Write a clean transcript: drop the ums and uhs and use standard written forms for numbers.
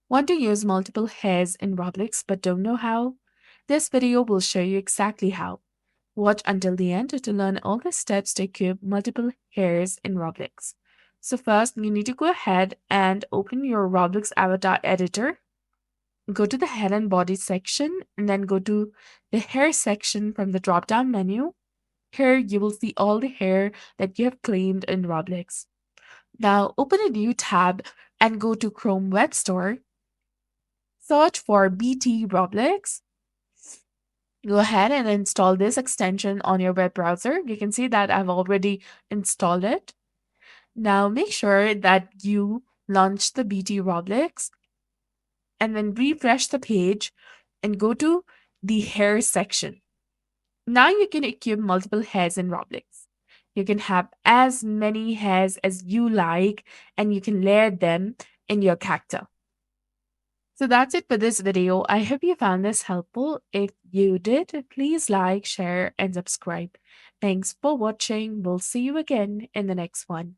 Want to use multiple hairs in Roblox but don't know how? This video will show you exactly how. Watch until the end to learn all the steps to equip multiple hairs in Roblox. So first, you need to go ahead and open your Roblox avatar editor. Go to the head and body section and then go to the hair section from the drop-down menu. Here you will see all the hair that you have claimed in Roblox. Now open a new tab and go to Chrome Web Store. Search for BT Roblox. Go ahead and install this extension on your web browser. You can see that I've already installed it. Now make sure that you launch the BT Roblox and then refresh the page and go to the hair section. Now you can equip multiple hairs in Roblox. You can have as many hairs as you like and you can layer them in your character. So that's it for this video. I hope you found this helpful. If you did, please like, share, and subscribe. Thanks for watching. We'll see you again in the next one.